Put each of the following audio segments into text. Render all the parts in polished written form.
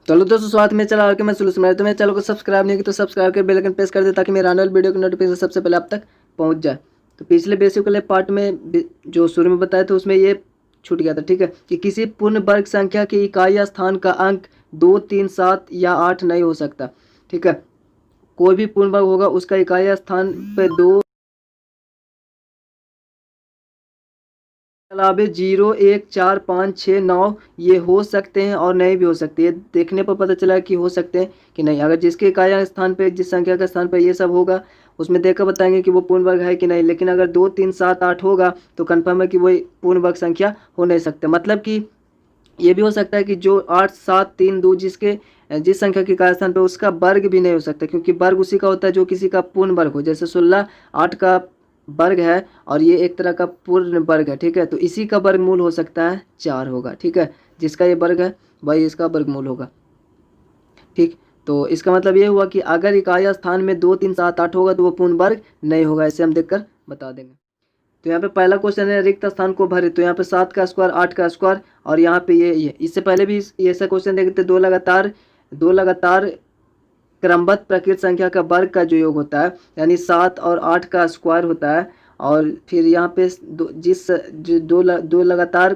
चलो दोस्तों, स्वागत में चला और मैं सोल्यूशन मेरे, तो मेरे चैनल को सब्सक्राइब नहीं किया तो सब्सक्राइब कर बेल आइकन प्रेस कर दे ताकि मेरे आने वाले वीडियो की नोटिफिकेशन सबसे पहले आप तक पहुंच जाए। तो पिछले बेसिक वाले पार्ट में जो शुरू में बताया था उसमें ये छूट गया था, ठीक है, कि किसी पूर्ण वर्ग संख्या की इकाई या स्थान का अंक 2, 3, 7 या 8 नहीं हो सकता। ठीक है, कोई भी पूर्ण वर्ग होगा उसका इकाई या स्थान पे 2 अलावे 0, 1, 4, 5, 6, 9 ये हो सकते हैं और नहीं भी हो सकते। ये देखने पर पता चला कि हो सकते हैं कि नहीं। अगर जिसके इकाई स्थान पे जिस संख्या का स्थान पे ये सब होगा उसमें देखकर बताएंगे कि वो पूर्ण वर्ग है कि नहीं। लेकिन अगर 2, 3, 7, 8 होगा तो कन्फर्म है कि वो पूर्ण वर्ग संख्या हो नहीं सकते। मतलब कि ये भी हो सकता है कि जो 8, 7, 3, 2 जिस संख्या के इकाई स्थान पे उसका वर्ग भी नहीं हो सकता, क्योंकि वर्ग उसी का होता है जो किसी का पूर्ण वर्ग हो। जैसे 16 8 का वर्ग है और ये एक तरह का पूर्ण वर्ग है, ठीक है, तो इसी का वर्गमूल हो सकता है 4 होगा। ठीक है, जिसका ये वर्ग है वही इसका वर्गमूल होगा। ठीक, तो इसका मतलब ये हुआ कि अगर इकाई स्थान में 2, 3, 7, 8 होगा तो वो पूर्ण वर्ग नहीं होगा। इसे हम देखकर बता देंगे। तो यहाँ पे पहला क्वेश्चन है रिक्त स्थान को भरे। तो यहाँ पे 7 का स्क्वायर, 8 का स्क्वायर और यहाँ पे ये इससे पहले भी ऐसा क्वेश्चन देखते दो लगातार क्रमबद्ध प्रकृत संख्या का वर्ग का जो योग होता है, यानी 7 और 8 का स्क्वायर होता है। और फिर यहाँ पे दो लगातार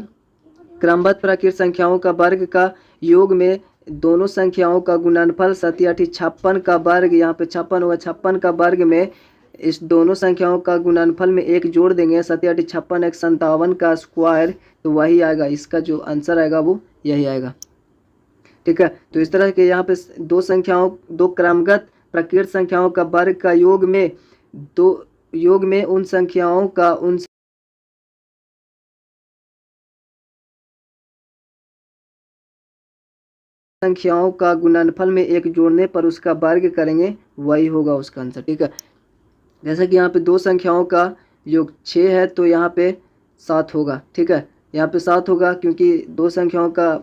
क्रमबद्ध प्रकृत संख्याओं का वर्ग का योग में दोनों संख्याओं का गुणनफल 7 8 56 का वर्ग, यहाँ पे 56 होगा, 56 का वर्ग में इस दोनों संख्याओं का गुणनफल में एक जोड़ देंगे, 7 8 56 एक 57 का स्क्वायर, तो वही आएगा। इसका जो आंसर आएगा वो यही आएगा। ठीक है, तो इस तरह के यहाँ पे दो क्रमगत प्रकृत संख्याओं का वर्ग का योग में उन संख्याओं का गुणनफल में एक जोड़ने पर उसका वर्ग करेंगे, वही होगा उसका आंसर। ठीक है, जैसे कि यहाँ पे दो संख्याओं का योग 6 है तो यहाँ पे 7 होगा। ठीक है, यहाँ पे 7 होगा क्योंकि दो संख्याओं का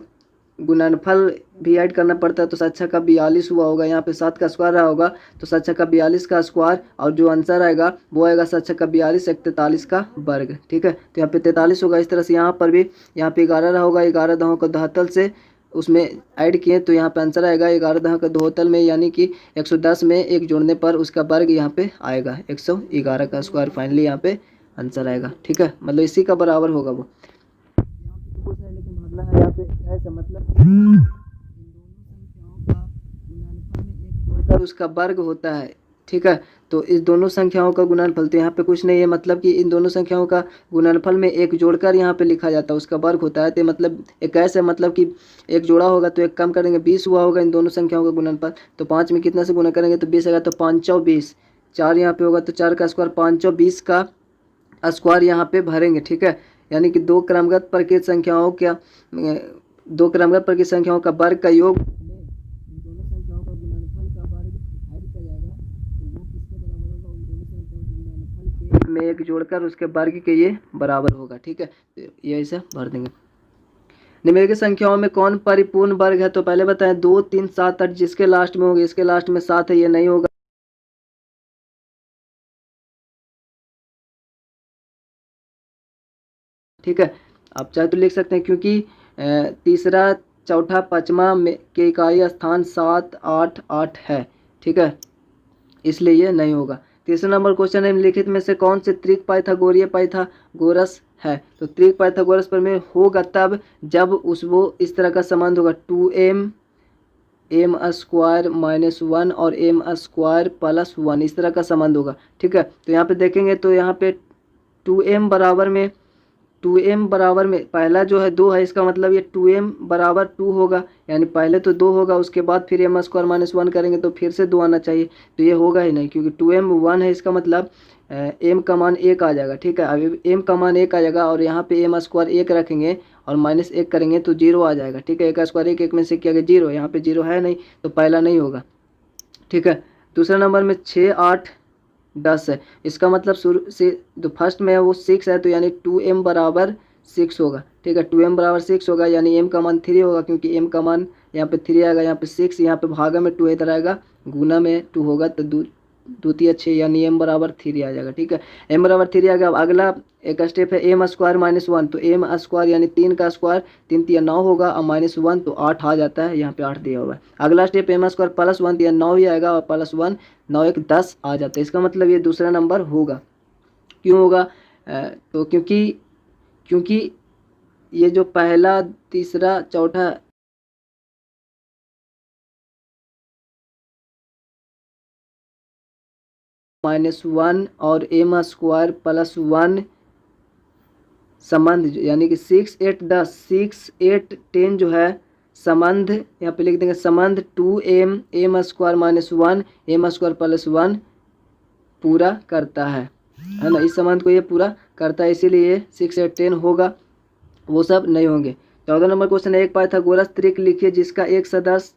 गुणनफल भी ऐड करना पड़ता है, तो 7 का 42 हुआ होगा। यहाँ पे 7 का स्क्वायर रहा होगा तो 7 का 42 का स्क्वायर और जो आंसर आएगा वो आएगा 7 का 42 एक 43 का वर्ग। ठीक है, तो यहाँ पे 43 होगा। इस तरह से यहाँ पर भी यहाँ पे 11 रहा होगा, 11 दहों को धहतल से उसमें ऐड किए तो यहाँ पे आंसर आएगा 11 दह का दोहतल में, यानी कि 110 में एक जोड़ने पर उसका वर्ग यहाँ पे आएगा 111 का स्क्वायर। फाइनली यहाँ पे आंसर आएगा। ठीक है, मतलब इसी का बराबर होगा वो। लेकिन भागला है यहाँ पे ऐसा मतलब इन दोनों संख्याओं का गुणनफल में एक जोड़कर उसका वर्ग होता है। ठीक है, तो इस दोनों संख्याओं का गुणनफल, तो यहाँ पे कुछ नहीं है, मतलब कि इन दोनों संख्याओं का गुणनफल में एक जोड़कर यहाँ पे लिखा जाता है, उसका वर्ग होता है। तो मतलब एक ऐसे मतलब कि एक जोड़ा होगा तो एक कम करेंगे, 20 हुआ होगा इन दोनों संख्याओं का गुणनफल, तो 5 में कितना से गुणा करेंगे तो 20 आएगा, तो 5 20, 4 यहाँ पे होगा तो 4 का स्क्वायर, 520 का स्क्वायर यहाँ पे भरेंगे। ठीक है, यानी कि दो क्रमगत प्रकृत संख्याओं का वर्ग का योग दोनों संख्याओं का गुणनफल का वर्ग ऐड किया जाएगा, तो वो किसके बराबर होगा, उन दोनों संख्याओं के गुणनफल के में एक जोड़कर उसके वर्ग के ये बराबर होगा। ठीक है, तो ये ऐसे भर देंगे। निम्नलिखित संख्याओं में कौन परिपूर्ण वर्ग है, तो पहले बताएं 2, 3, 7, 8 जिसके लास्ट में होगा, इसके लास्ट में 7 है, ये नहीं होगा। ठीक है, आप चाहे तो लिख सकते हैं क्योंकि तीसरा, चौथा, पांचवा में के इकाई स्थान 7, 8, 8 है। ठीक है, इसलिए ये नहीं होगा। तीसरा नंबर क्वेश्चन है निम्नलिखित में से कौन से त्रिक पाइथागोरस है, तो त्रिक पाइथागोरस पर में होगा तब जब वो इस तरह का संबंध होगा 2m m² -1 और m² +1, इस तरह का संबंध होगा। ठीक है, तो यहाँ पे देखेंगे तो यहाँ पे 2m बराबर में पहला जो है 2 है, इसका मतलब ये 2m बराबर 2 होगा, यानी पहले तो 2 होगा, उसके बाद फिर m² -1 करेंगे तो फिर से 2 आना चाहिए, तो ये होगा ही नहीं क्योंकि 2m 1 है, इसका मतलब m का मान 1 आ जाएगा। ठीक है, अभी m का मान 1 आ जाएगा और यहाँ पे m² 1 रखेंगे और -1 करेंगे तो 0 आ जाएगा। ठीक है, 1 का स्क्वायर 1, 1 में से किया गया 0, यहाँ पे 0 है नहीं तो पहला नहीं होगा। ठीक है, दूसरा नंबर में 6, 8, 10 है, इसका मतलब शुरू से जो फर्स्ट में है वो 6 है, तो यानी 2m बराबर 6 होगा। ठीक है, 2m बराबर 6 होगा, यानी m का मान 3 होगा क्योंकि m का मान यहाँ पे 3 आएगा, यहाँ पे 6, यहाँ पे भागा में 2 इधर आएगा, गुना में 2 होगा, तो द्वितीय 6 यानी m बराबर 3 आ जाएगा। ठीक है, m बराबर 3 आ गया। अब अगला एक स्टेप है m स्क्वायर माइनस 1, तो m स्क्वायर यानी 3 का स्क्वायर 3 तिया 9 होगा और माइनस 1 तो 8 आ जाता है, यहाँ पे 8 दिया हुआ है। अगला स्टेप m स्क्वायर प्लस 1 दिया 9 ही आएगा और प्लस 1 9 1 10 आ जाता है। इसका मतलब ये दूसरा नंबर होगा। क्यों होगा? तो क्योंकि ये जो पहला तीसरा चौथा -1 और m स्क्वायर प्लस 1 संबंध यानी कि 6 8 10 6 8 10 जो है संबंध, यहाँ पे लिख देंगे संबंध 2m square minus 1 m square plus 1 पूरा करता है ना। इस संबंध को ये पूरा करता है, इसीलिए 6 8 10 होगा, वो सब नहीं होंगे। 14 नंबर क्वेश्चन है, एक पाइथागोरस त्रिक लिखिए जिसका एक सदस्य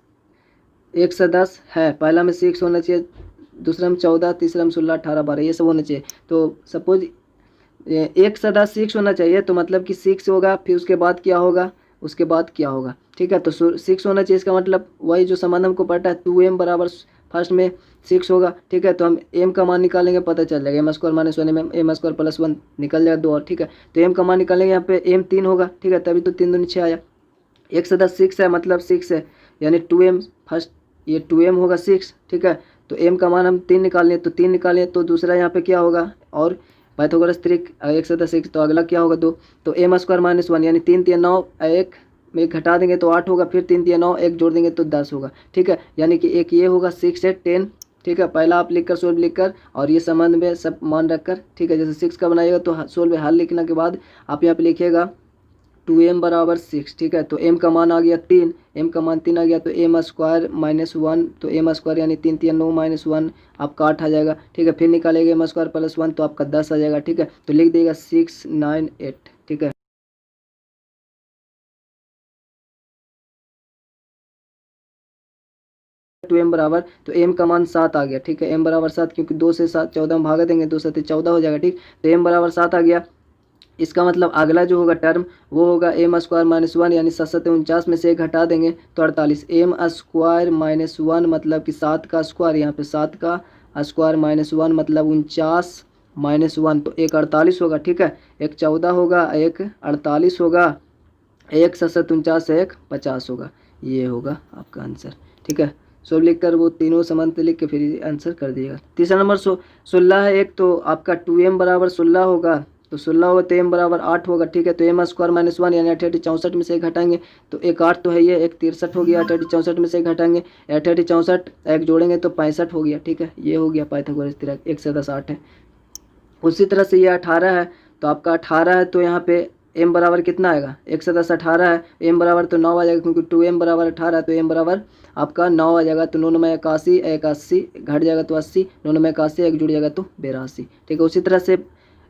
है। पहला में 6 होना चाहिए, दूसरा में 14, तीसरा में 16 18 12 ये सब होना चाहिए। तो सपोज एक सदस्य 6 होना चाहिए, तो मतलब कि 6 होगा, फिर उसके बाद क्या होगा, उसके बाद क्या होगा। ठीक है, तो 6 होना चाहिए, इसका मतलब वही जो संबंध हमको पता है 2m बराबर फर्स्ट में 6 होगा। ठीक है, तो हम m का मान निकालेंगे, पता चल जाएगा m स्क्वायर माइनस 1 में m स्क्वायर प्लस 1 निकल जाएगा 2 और। ठीक है, तो m का मान निकालेंगे, यहाँ पे m 3 होगा। ठीक है, तभी तो 3 दूनी 6 आया। एक सदस्य 6 है मतलब 6 है यानी 2m फर्स्ट, ये 2m होगा 6। ठीक है, तो m का मान हम 3 निकालें, तो 3 निकालें तो दूसरा यहाँ पे क्या होगा, और पाइथागोरस त्रिक एक सदस्य 6 तो अगला क्या होगा 2, तो m स्क्वायर माइनस 1 यानी 3 3 9 1 में घटा देंगे तो 8 होगा, फिर 3 3 9 1 जोड़ देंगे तो 10 होगा। ठीक है, यानी कि एक ये होगा 6 8 10। ठीक है, पहला आप लिखकर सोल्व लिखकर और ये संबंध में सब मान रखकर। ठीक है, जैसे 6 का बनाइएगा तो सोल्व हल लिखने के बाद आप यहाँ पे लिखिएगा 2m बराबर 6। ठीक है, तो m का मान आ गया 3, m का मान 3 आ गया, तो m स्क्वायर माइनस 1, तो m स्क्वायर यानी 3 3 9 माइनस 1 आपका 8 आ जाएगा। ठीक है, फिर निकालेगा m स्क्वायर प्लस 1 तो आपका 10 आ जाएगा। ठीक है, तो लिख देगा 6 9 8। ठीक है, टू एम बराबर, तो m का मान 7 आ गया। ठीक है, m बराबर 7, क्योंकि 2 से 7 14 में भागा देंगे, 2 से 14 हो जाएगा। ठीक, तो m बराबर 7 आ गया। इसका मतलब अगला जो होगा टर्म वो होगा m स्क्वायर माइनस 1 यानी 7 7 49 में से 1 घटा देंगे तो 48। m स्क्वायर माइनस 1 मतलब कि 7 का स्क्वायर, यहाँ पे 7 का स्क्वायर माइनस 1 मतलब 49 माइनस 1 तो एक 48 होगा। ठीक है, एक 14 होगा, एक 48 होगा, एक 7 7 49 एक 50 होगा। ये होगा आपका आंसर। ठीक है, सब लिख कर वो तीनों समांतर लिख के फिर आंसर कर दिएगा। तीसरा नंबर 16 है एक, तो आपका 2m बराबर 16 होगा, तो 16 होगा तो m बराबर 8 होगा। ठीक है, तो m स्क्वायर माइनस 1 यानी 88 64 में से एक घटाएंगे तो एक 8 तो है, ये एक 63 हो गया, 88 64 में से एक घटाएंगे 88 64 एक जोड़ेंगे तो 65 हो गया। ठीक है, ये हो गया पाइथागोरस त्रिक, 1 से 10 8 है। उसी तरह से ये 18 है, तो आपका 18 है तो यहाँ पे m बराबर कितना आएगा, 1 से 10 18 है, m बराबर तो 9 आ जाएगा, क्योंकि 2m बराबर 18 है तो m बराबर आपका 9 आ जाएगा। तो 9 में 81 एक 80 घट जाएगा तो 80, 9 में 81 एक जुड़ जाएगा तो 82। ठीक है, उसी तरह से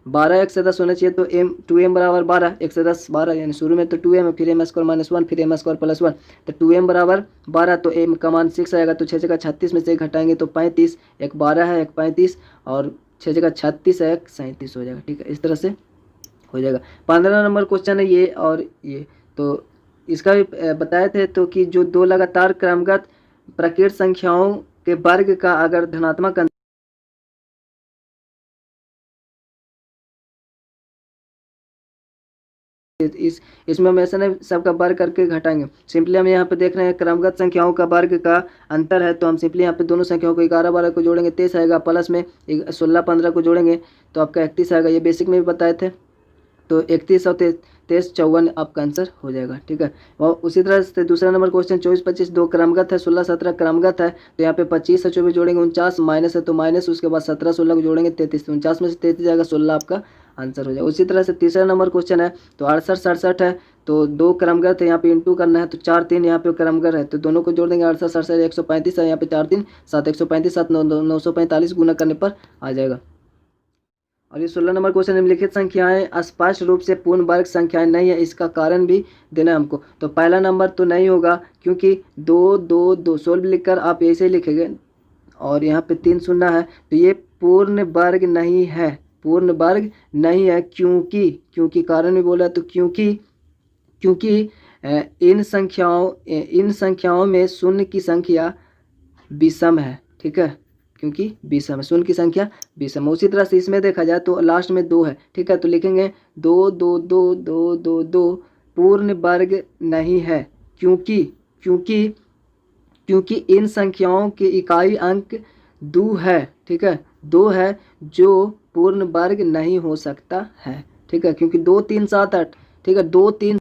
12 1 से 10 होना चाहिए, तो m 2m बराबर 12, 1 से 10 12 यानी शुरू में तो 2m है, फिर m स्क्वायर माइनस 1 फिर m स्क्वायर प्लस 1, तो 2m बराबर 12, तो m का मान 6 आएगा, तो 6 जगह 36 में से घटाएंगे तो 35, एक 12 है एक 35 और 6 जगह 36 है एक 37 हो जाएगा। ठीक है, इस तरह से हो जाएगा। 15 नंबर क्वेश्चन है ये, और ये तो इसका भी बताए थे तो कि जो दो लगातार क्रमगत प्रकृत संख्याओं के वर्ग का अगर धनात्मक इसमें हम ऐसा नहीं सबका वर्ग करके घटाएंगे, सिंपली हम यहाँ पे देख रहे हैं क्रमगत संख्याओं का वर्ग का अंतर है, तो हम सिंपली यहाँ पे दोनों संख्याओं को 11 12 को जोड़ेंगे 23 आएगा, प्लस में 16 15 को जोड़ेंगे तो आपका 31 आएगा। ये बेसिक में भी बताए थे, तो 31 और 23 54 आपका आंसर हो जाएगा। ठीक है, और उसी तरह से दूसरा नंबर क्वेश्चन 24 25 दो क्रमगत है, 16 17 क्रमगत है, तो यहाँ पे 25 और 24 जोड़ेंगे 49 माइनस है तो माइनस, उसके बाद 17 16 को जोड़ेंगे 33, 49 में से 33 जाएगा 16 आपका आंसर हो जाएगा। उसी तरह से तीसरा नंबर क्वेश्चन है, तो 68 67 है, तो दो क्रमगत है, यहाँ पे इंटू करना है, तो 4 3 यहाँ पे क्रमगत है, तो दोनों को जोड़ देंगे 68 67 135 है, यहाँ पे 4 3 7 135 7 945 गुना करने पर आ जाएगा। और ये 16 नंबर क्वेश्चन, निम्नलिखित संख्याएं स्पष्ट रूप से पूर्ण वर्ग संख्याएं नहीं है, इसका कारण भी देना है हमको। तो पहला नंबर तो नहीं होगा, क्योंकि 2 2 2 सोल्व लिखकर आप ऐसे ही लिखेंगे, और यहाँ पे 3 शून्य है, तो ये पूर्ण वर्ग नहीं है, पूर्ण वर्ग नहीं है, क्योंकि कारण भी बोला, तो क्योंकि इन संख्याओं में शून्य की संख्या विषम है। ठीक है, क्योंकि विषम है, शून्य की संख्या विषम है। उसी तरह से इसमें देखा जाए तो लास्ट में 2 है, ठीक है, तो लिखेंगे 2 2 2 2 2 2 पूर्ण वर्ग नहीं है, क्योंकि क्योंकि क्योंकि इन संख्याओं के इकाई अंक 2 है, ठीक है, 2 है जो पूर्ण वर्ग नहीं हो सकता है, ठीक है, क्योंकि 2 3 7 8, ठीक है, 2 3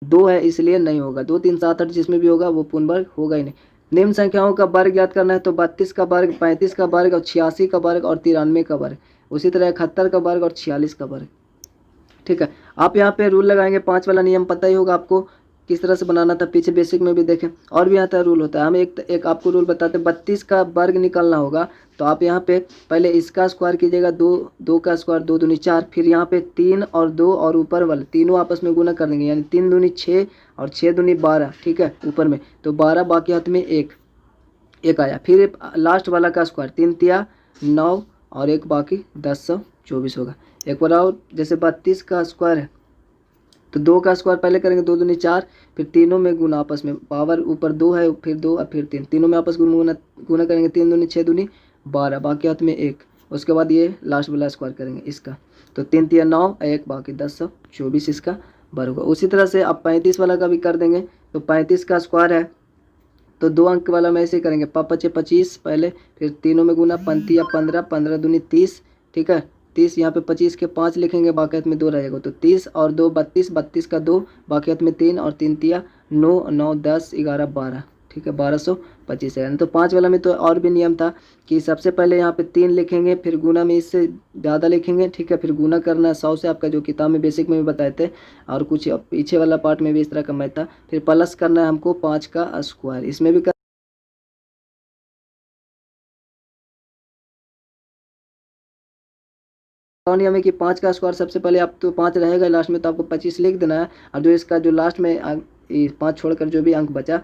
2 है इसलिए नहीं होगा, 2 3 7 8 जिसमें भी होगा वो पूर्ण वर्ग होगा ही नहीं। निम्न संख्याओं का वर्ग ज्ञात करना है तो 32 का वर्ग, 35 का वर्ग और 86 का वर्ग और 93 का वर्ग, उसी तरह 71 का वर्ग और 46 का वर्ग, ठीक है। आप यहाँ पे रूल लगाएंगे, 5 वाला नियम पता ही होगा आपको किस तरह से बनाना था, पीछे बेसिक में भी देखें, और भी यहाँ तक रूल होता है। हम एक आपको रूल बताते हैं, 32 का वर्ग निकालना होगा तो आप यहाँ पे पहले इसका स्क्वायर कीजिएगा, 2 का स्क्वायर 2 दूनी 4, फिर यहाँ पे 3 और 2 और ऊपर वाले तीनों आपस में गुना कर देंगे, यानी 3 दूनी 6 और 6 दूनी 12, ठीक है, ऊपर में तो 12, बाकी हाथ में एक आया, फिर लास्ट वाला का स्क्वायर 3 तिया 9 और एक बाकी 1024 होगा। एक बार और, जैसे 32 का स्क्वायर है तो 2 का स्क्वायर पहले करेंगे, 2 दूनी 4, फिर तीनों में गुना आपस में, पावर ऊपर 2 है, फिर 2 और फिर 3, तीनों में आपस में गुना करेंगे, 3 दूनी 6 दूनी 12, बाकी हाथ में 1, उसके बाद ये लास्ट वाला स्क्वायर करेंगे इसका, तो 3 तिया 9, एक बाकी 1024 इसका वर्ग होगा। उसी तरह से आप 35 वाला का भी कर देंगे, तो 35 का स्क्वायर है तो 2 अंक वाला में ऐसे करेंगे, 5 25 पहले, फिर तीनों में गुना, 5 या 15, 15 दूनी 30, ठीक है, 30, यहाँ पे 25 के 5 लिखेंगे, बाकी हाथ में 2 रहेगा, तो 30 और 2 32, 32 का 2, बाकी हाथ में 3 और 3 तिया 9, 9 10 11 12, ठीक है, 1225 है। तो 5 वाला में तो और भी नियम था कि सबसे पहले यहाँ पे 3 लिखेंगे, फिर गुना में इससे ज़्यादा लिखेंगे, ठीक है, फिर गुना करना है 100 से, आपका जो किताब में बेसिक में भी बताए थे, और कुछ पीछे वाला पार्ट में भी इस तरह का मैथ था, फिर प्लस करना है हमको 5 का स्क्वायर, इसमें भी नियम है कि 5 का स्क्वायर सबसे पहले आप तो 5 रहेगा लास्ट में, तो आपको 25 लिख देना है, और जो इसका जो लास्ट में 5 छोड़कर जो भी अंक बचा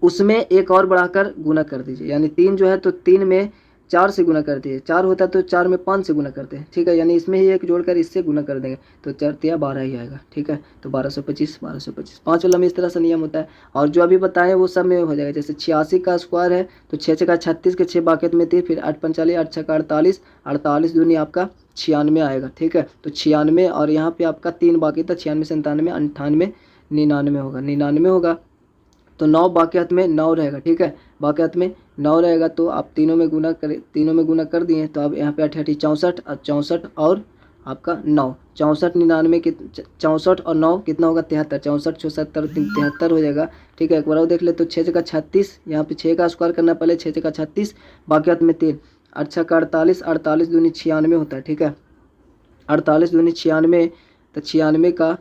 उसमें एक और बढ़ाकर गुना कर दीजिए, यानी 3 जो है तो 3 में 4 से गुना कर दीजिए, 4 होता तो 4 में 5 से गुना करते हैं, ठीक है, यानी इसमें ही एक जोड़कर इससे गुना कर देंगे तो 4 तिया 12 ही आएगा, ठीक है, तो 1225 1225 5 वाला में इस तरह से नियम होता है। और जो अभी बताएं वो सब में हो जाएगा, जैसे 86 का स्क्वायर है तो 6 का 36 के 6 बाकी में 3, फिर 8 45 8 6 का 48, 48 दूनी आपका 96 आएगा, ठीक है, तो 96, और यहाँ पे आपका 3 बाकी था, 96 97 98 99 होगा, 99 होगा, तो 9 बाकी हाथ में 9 रहेगा, ठीक है, बाकी हाथ में 9 रहेगा, तो आप तीनों में गुना कर दिए, तो अब यहाँ पे 8 64, 64 और आपका 9, 64 99 के 64 और 9 कितना होगा 73, 64 74 73 हो जाएगा, ठीक है। एक बार और देख ले तो 6 का 36, यहाँ पे 6 का स्क्वायर करना पहले, 6 का 36, बाकी हाथ में 3, 8 का 48, 48 दूनी 96 होता है, ठीक है, 48 दूनी 96, तो 96 का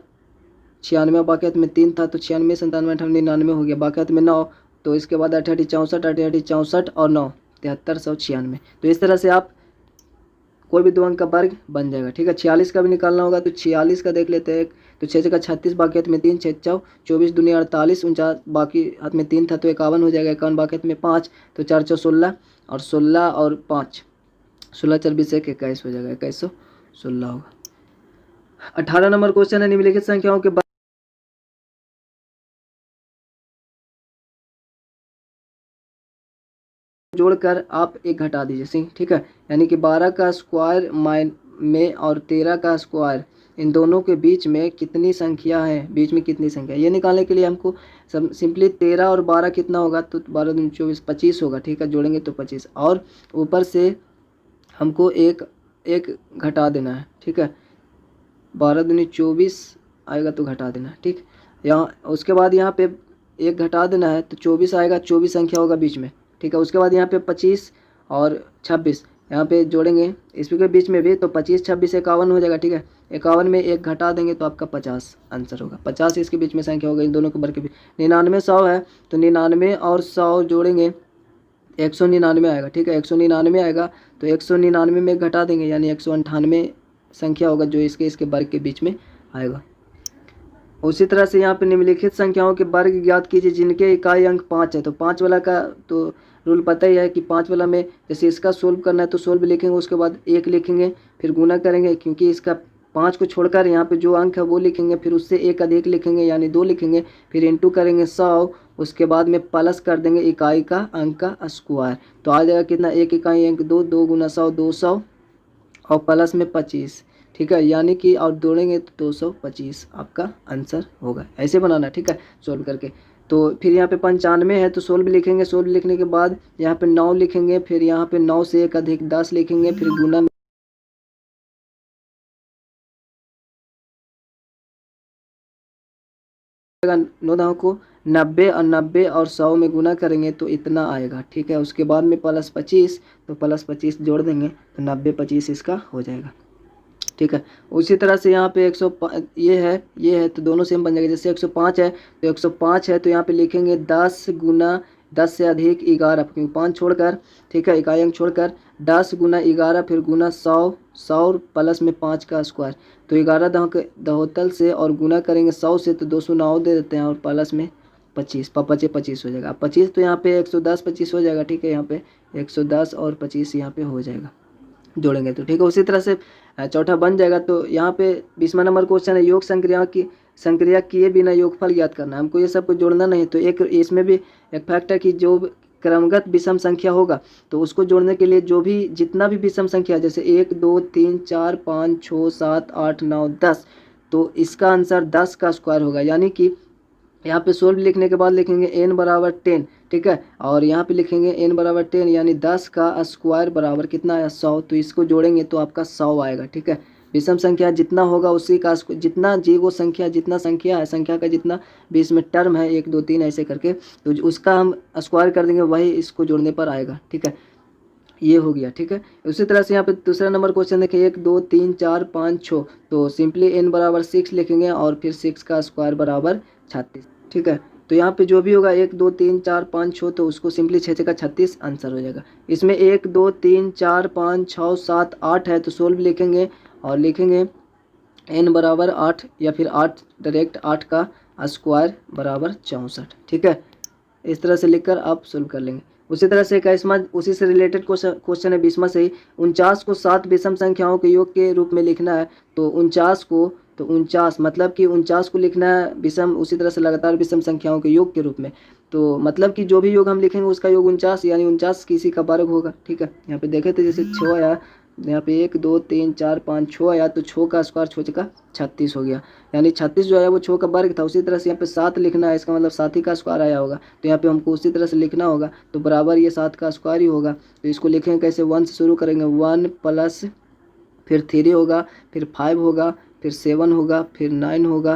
96, बाकी हाथ में 3 था तो 96 97 98 99 हो गया, बाकी हाथ में 9, तो इसके बाद 8 64 8 64 और 9 7396, तो इस तरह से आप कोई भी 2 अंक का वर्ग बन जाएगा, ठीक है। 46 का भी निकालना होगा तो 46 का देख लेते हैं, तो 6 का 36, बाकी हाथ में 3, 6 24 दूनी 48, 49 बाकी हाथ में 3 था तो 51 हो जाएगा, 51 बाकी हाथ में 5, तो 4 4 16 और 16 और 5 16 4 20 21 हो जाएगा, 2116 होगा। 18 नंबर क्वेश्चन है, निम्नलिखित संख्याओं के जोड़कर आप एक घटा दीजिए, ठीक है, यानी कि 12 का स्क्वायर में और 13 का स्क्वायर, इन दोनों के बीच में कितनी संख्या है, बीच में कितनी संख्या, ये निकालने के लिए हमको सिंपली 13 और 12 कितना होगा, तो 12 दूनी 24 25 होगा, ठीक है, जोड़ेंगे तो 25, और ऊपर से हमको एक घटा देना है, ठीक है, 12 दूनी 24 आएगा तो घटा देना है, ठीक, यहाँ उसके बाद यहाँ पे एक घटा देना है तो 24 आएगा, 24 संख्या होगा बीच में, ठीक है। उसके बाद यहाँ पे 25 और 26 यहाँ पे जोड़ेंगे इसके के बीच में भी, तो 25 26 51 हो जाएगा, ठीक है, 51 में एक घटा देंगे तो आपका 50 आंसर होगा, 50 इसके बीच में संख्या होगा इन दोनों के वर्ग के बीच। 99 100 है तो 99 और 100 जोड़ेंगे 199 आएगा, ठीक है, 199 आएगा, तो 199 में घटा देंगे यानी 198 संख्या होगा जो इसके वर्ग के बीच में आएगा। उसी तरह से यहाँ पे निम्नलिखित संख्याओं के वर्ग ज्ञात कीजिए जिनके इकाई अंक 5 है, तो 5 वाला का तो रूल पता ही है कि 5 वाला में जैसे इसका सोल्व करना है तो सोल्व लिखेंगे, उसके बाद 1 लिखेंगे, फिर गुना करेंगे, क्योंकि इसका 5 को छोड़कर यहाँ पे जो अंक है वो लिखेंगे, फिर उससे एक अधिक लिखेंगे यानी 2 लिखेंगे, फिर इंटू करेंगे 100, उसके बाद में प्लस कर देंगे इकाई का अंक का स्क्वायर। तो आ जाएगा कितना, 1 इकाई अंक 2, 2 गुना 100 200 और प्लस में 25, ठीक है, यानी कि और जोड़ेंगे तो 225 आपका आंसर होगा। ऐसे बनाना, ठीक है, सोल्व करके। तो फिर यहाँ पे 95 है तो 16 लिखेंगे, 16 लिखने के बाद यहाँ पे 9 लिखेंगे, फिर यहाँ पे 9 से एक अधिक 10 लिखेंगे, फिर गुना 9 को 90 और 90 और 100 में गुना करेंगे तो इतना आएगा, ठीक है। उसके बाद में प्लस 25, तो प्लस 25 जोड़ देंगे तो 90 25 इसका हो जाएगा, ठीक है। उसी तरह से यहाँ पे 105 ये है तो दोनों सेम बन जाएगा। जैसे 105 है तो 105 है तो यहाँ पे लिखेंगे 10 गुना 10 से अधिक 11, क्योंकि 5 छोड़कर, ठीक है, इकाई अंक छोड़कर 10 गुना 11 फिर गुना 100 प्लस में 5 का स्क्वायर। तो 11 दहोतल से और गुना करेंगे 100 से तो 209 दे देते हैं और प्लस में 25, 25 हो जाएगा। 25 तो यहाँ पे 110 25 हो जाएगा, ठीक है। यहाँ पे 110 और 25 यहाँ पे हो जाएगा, जोड़ेंगे तो, ठीक है। उसी तरह से चौथा बन जाएगा। तो यहाँ पे 20वां नंबर क्वेश्चन है, योग संक्रिया किए बिना योगफल ज्ञात करना। हमको ये सब कुछ जोड़ना नहीं। तो एक इसमें भी एक फैक्ट है कि जो क्रमगत विषम संख्या होगा तो उसको जोड़ने के लिए जो भी जितना भी विषम संख्या, जैसे 1 2 3 4 5 6 7 8 9 10, तो इसका आंसर 10 का स्क्वायर होगा। यानी कि यहाँ पे 16 लिखने के बाद लिखेंगे n बराबर 10, ठीक है, और यहाँ पे लिखेंगे n बराबर 10 यानी 10 का स्क्वायर बराबर कितना है 100। तो इसको जोड़ेंगे तो आपका 100 आएगा, ठीक है। विषम संख्या जितना होगा उसी का जितना जीवो संख्या जितना संख्या है, संख्या का जितना बीच में टर्म है 1 2 3 ऐसे करके, तो उसका हम स्क्वायर कर देंगे, वही इसको जोड़ने पर आएगा, ठीक है। ये हो गया, ठीक है। उसी तरह से यहाँ पे दूसरा नंबर क्वेश्चन देखिए 1 2 3 4 5 6, तो सिंपली n बराबर 6 लिखेंगे और फिर 6 का स्क्वायर बराबर 36, ठीक है। तो यहाँ पे जो भी होगा 1 2 3 4 5 6, तो उसको सिंपली 6 का 36 आंसर हो जाएगा। इसमें 1 2 3 4 5 6 7 8 है तो 16 लिखेंगे और लिखेंगे n बराबर 8 या फिर 8 डायरेक्ट 8 का स्क्वायर बराबर 64, ठीक है। इस तरह से लिखकर आप सोल्व कर लेंगे। उसी तरह से 21वां उसी से रिलेटेड क्वेश्चन है 20वां से ही, 49 को 7 विषम संख्याओं के योग के रूप में लिखना है। तो 49 मतलब कि 49 को लिखना है विषम, उसी तरह से लगातार विषम संख्याओं के योग के रूप में। तो मतलब कि जो भी योग हम लिखेंगे उसका योग 49 यानी 49 किसी का वर्ग होगा, ठीक है। यहाँ पे देखे तो जैसे 6 आया, यहाँ पे 1 2 3 4 5 6 आया तो 6 का स्क्वायर 6 का 36 हो गया, यानी 36 जो आया वो 6 का वर्ग था। उसी तरह से यहाँ पे 7 लिखना है, इसका मतलब 7 ही का स्क्वायर आया होगा, तो यहाँ पे हमको उसी तरह से लिखना होगा, तो बराबर ये 7 का स्क्वायर ही होगा। तो इसको लिखेंगे कैसे, 1 से शुरू करेंगे, 1 प्लस फिर 3 होगा, फिर 5 होगा, फिर 7 होगा, फिर 9 होगा,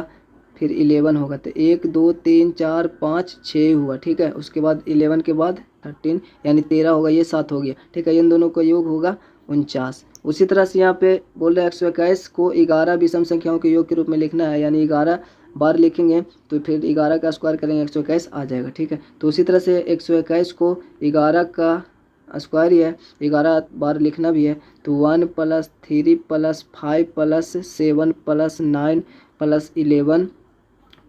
फिर 11 होगा। तो 1 2 3 4 5 6 हुआ, ठीक है। उसके बाद 11 के बाद 13 यानी 13 होगा, ये 7 हो गया, ठीक है। इन दोनों का योग होगा 49। उसी तरह से यहाँ पे बोल रहे हैं 121 को 11 विषम संख्याओं के योग के रूप में लिखना है, यानी 11 बार लिखेंगे तो फिर 11 का स्क्वायर करेंगे 121 आ जाएगा, ठीक है। तो उसी तरह से 121 को 11 का स्क्वायर ही है, 11 बार लिखना भी है। तो 1 plus 3 plus 5 plus 7 plus 9 plus 11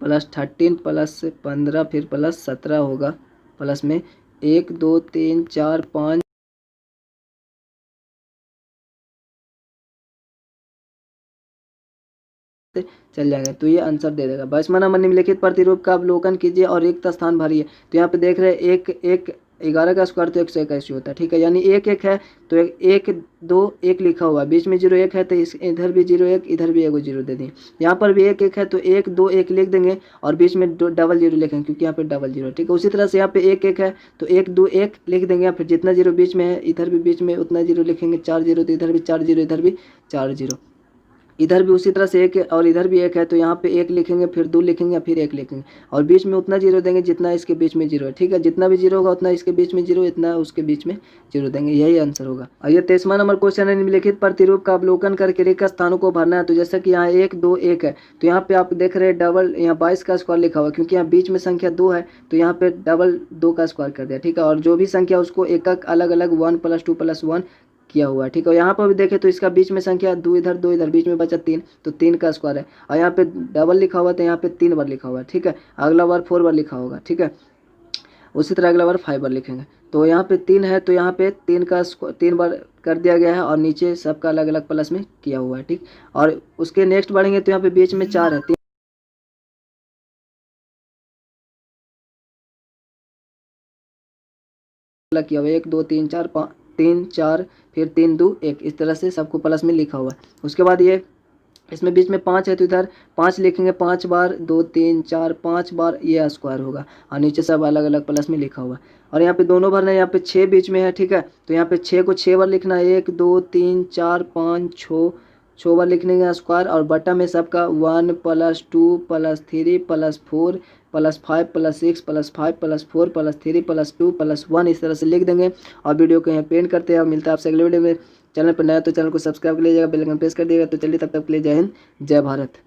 plus 13 plus 15 फिर प्लस 17 होगा, प्लस में 1 2 3 4 5 चल जाएंगे, तो ये आंसर दे देगा। 22वां नंबर, निम्नलिखित प्रतिरूप का अवलोकन कीजिए और रिक्त स्थान भरिए। तो यहाँ पे देख रहे हैं 1 11 का स्क्वायर तो 181 होता है, ठीक है। यानी 1 1 है तो 1 2 1 लिखा हुआ, बीच में 0 1 है तो इधर भी 0 1 इधर भी 1 0 दे दें। यहाँ पर भी 1 1 है तो 1 2 1 लिख देंगे और बीच में डबल 0 लिखेंगे क्योंकि यहाँ पे डबल 0, ठीक है। उसी तरह से यहाँ पे 1 1 है तो 1 2 1 लिख देंगे, फिर जितना 0 बीच में है इधर भी बीच में उतना 0 लिखेंगे, 4 0 तो इधर भी 4 0 इधर भी 4 0, इधर भी उसी तरह से 1 और इधर भी 1 है तो यहाँ पे 1 लिखेंगे, फिर 2 लिखेंगे, फिर 1 लिखेंगे और बीच में उतना 0 देंगे जितना इसके बीच में 0 है, ठीक है। जितना भी 0 होगा उतना इसके बीच में 0, इतना उसके बीच में 0 देंगे, यही आंसर होगा। और ये 23वां नंबर क्वेश्चन है, निम्नलिखित प्रतिरूप का अवलोकन करके रिक्त स्थानों को भरना है। तो जैसा कि यहाँ 1 2 1 है तो यहाँ पे आप देख रहे हैं डबल, यहाँ 22 का स्क्वायर लिखा हुआ क्योंकि यहाँ बीच में संख्या 2 है तो यहाँ पे डबल 2 का स्क्वायर कर दिया, ठीक है। और जो भी संख्या उसको एक अलग अलग 1 + 2 + 1 किया हुआ है, ठीक है। यहाँ पर भी देखें तो इसका बीच में संख्या 2 इधर बीच में बचा 3 तो 3 का स्क्वायर है, और यहाँ पे डबल लिखा हुआ तो यहाँ पे 3 बार लिखा हुआ है, ठीक है। अगला बार 4 बार लिखा होगा, ठीक है। उसी तरह अगला बार 5 बार लिखेंगे। तो यहाँ पे 3 है तो यहाँ पे 3 का 3 बार कर दिया गया है और नीचे सबका अलग अलग प्लस में किया हुआ है, ठीक। और उसके नेक्स्ट बढ़ेंगे तो यहाँ पे बीच में 4 है, 3 किया हुआ है, 1 2 3 4 5 3 4 फिर 3 2 1, इस तरह से सबको प्लस में लिखा हुआ है। उसके बाद ये इसमें बीच में 5 है तो इधर 5 लिखेंगे 5 बार, 2 3 4 5 बार, ये स्क्वायर होगा और नीचे सब अलग अलग प्लस में लिखा हुआ है। और यहाँ पे दोनों भरना है, यहाँ पे 6 बीच में है, ठीक है। तो यहाँ पे 6 को 6 बार लिखना है, 1 2 3 4 5 6 बार लिखने का स्क्वायर। और बटा में सबका 1 + 2 + 3 + 4 + 5 + 6 + 5 + 4 + 3 + 2 + 1, इस तरह से लिख देंगे। और वीडियो को यहाँ पेंट करते हैं और मिलता है आपसे अगले वीडियो में। चैनल पर नया तो चैनल को सब्सक्राइब कर लीजिएगा, बेल आइकन प्रेस कर दिएगा। तो चलिए तब तक के लिए जय हिंद, जय भारत।